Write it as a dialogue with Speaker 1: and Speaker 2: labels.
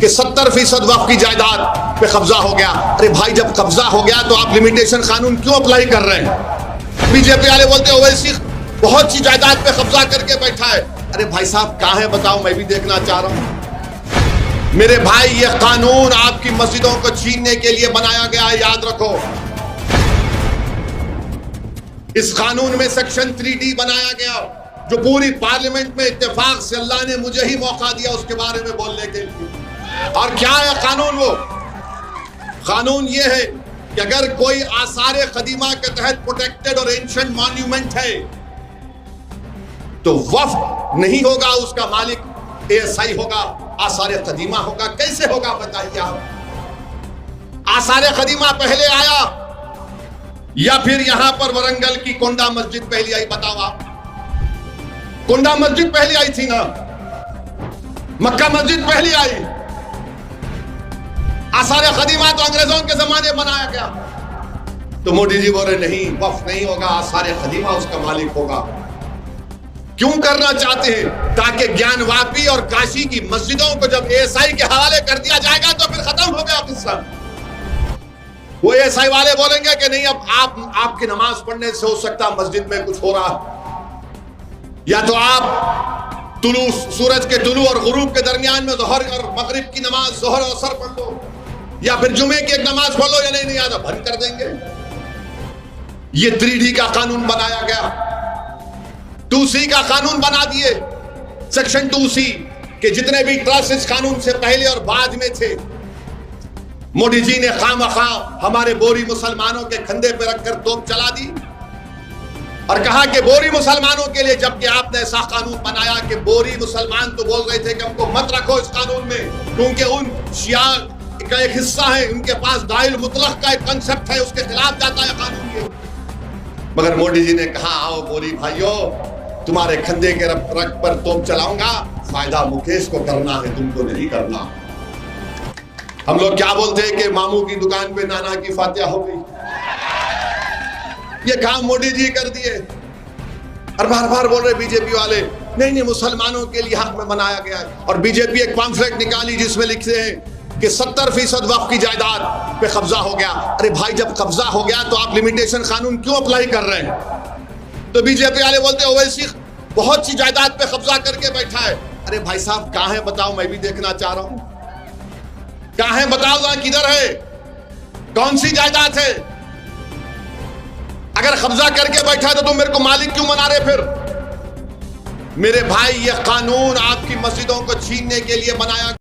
Speaker 1: कि 70% वक्फ की जायदाद पे कब्जा हो गया। अरे भाई, जब कब्जा हो गया तो आप लिमिटेशन कानून क्यों अप्लाई कर रहे हैं? बीजेपी वाले बोलते ओवैसी बहुत सी जायदाद पे कब्जा करके बैठा है। अरे भाई साहब, कहां है बताओ, मैं भी देखना चाह रहा हूं। मेरे भाई, ये कानून आपकी मस्जिदों को छीनने के लिए बनाया गया है, याद रखो। इस कानून में सेक्शन 3D बनाया गया, जो पूरी पार्लियामेंट में इत्तेफाक से अल्लाह ने मुझे ही मौका दिया उसके बारे में बोलने के लिए। और क्या है कानून? वो कानून ये है कि अगर कोई आसार कदीमा के तहत प्रोटेक्टेड और एंशिएंट मॉन्यूमेंट है तो वक्फ नहीं होगा, उसका मालिक ASI होगा, आसार कदीमा होगा। कैसे होगा बताइए आप? आसार कदीमा पहले आया या फिर यहां पर वरंगल की कोंडा मस्जिद पहली आई? बताओ आप। कोंडा मस्जिद पहली आई थी ना, मक्का मस्जिद पहली आई। आसार कदीमा तो अंग्रेजों के जमाने बनाया गया। तो मोदी जी बोल रहे नहीं, वक्फ नहीं होगा, आसार कदीमा उसका मालिक होगा। क्यों करना चाहते हैं? ताकि ज्ञानवापी और काशी की मस्जिदों को जब ASI के हवाले कर दिया जाएगा तो फिर खत्म हो गया किस्सा। वो ASI वाले बोलेंगे कि नहीं, अब आपकी नमाज पढ़ने से हो सकता मस्जिद में कुछ हो रहा, या तो आप सूरज के तुलू और गुरूब के दरमियान में ज़ोहर और मगरिब की नमाज, ज़ोहर और असर पढ़ लो, या फिर जुमे की एक नमाज पढ़ लो, या नहीं आता बंद कर देंगे। ये 3D का कानून बनाया गया। 2C का कानून बना दिए, सेक्शन 2C के जितने भी ट्रस्ट इस कानून से पहले और बाद में थे, मोदी जी ने खामखा हमारे बोरी मुसलमानों के कंधे पे रखकर तोप चला दी और कहा कि बोरी मुसलमानों के लिए, जबकि आपने ऐसा कानून बनाया कि बोरी मुसलमान तो बोल रहे थे कि हमको मत रखो इस कानून में, क्योंकि उन शिया का एक हिस्सा है, उनके पास दाइल मुतलक का एक कंसेप्ट है, उसके खिलाफ जाता है कानून ये। मगर मोदी जी ने कहा, आओ बोरी भाइयों, तुम्हारे कंधे के रख पर तोप चलाऊंगा, फायदा मुकेश को करना है, तुमको नहीं करना। हम लोग क्या बोलते हैं कि मामू की दुकान पे नाना की फातिहा हो गई। ये काम मोदी जी कर दिए और बार बार बोल रहे बीजेपी वाले नहीं नहीं, मुसलमानों के लिए हक में बनाया गया है। और बीजेपी एक पम्फलेट निकाली जिसमें लिखते हैं कि 70% वक्फ की जायदाद पे कब्जा हो गया। अरे भाई, जब कब्जा हो गया तो आप लिमिटेशन कानून क्यों अप्लाई कर रहे हैं? तो बीजेपी वाले बोलते ओवैसी बहुत सी जायदाद पे कब्जा करके बैठा है। अरे भाई साहब, कहां है बताओ, मैं भी देखना चाह रहा हूं। कहां है बताओ, किधर है, कौन सी जायदाद है? अगर कब्जा करके बैठा है तो तुम मेरे को मालिक क्यों बना रहे फिर? मेरे भाई, यह कानून आपकी मस्जिदों को छीनने के लिए बनाया